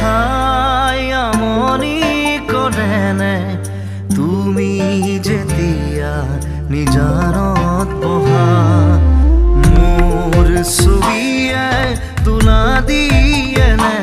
দেখাই আমনি কৰেনে তুমি যেতিয়া নিজানত বহা মোৰ ছবিয়ে তোলা দিয়েনে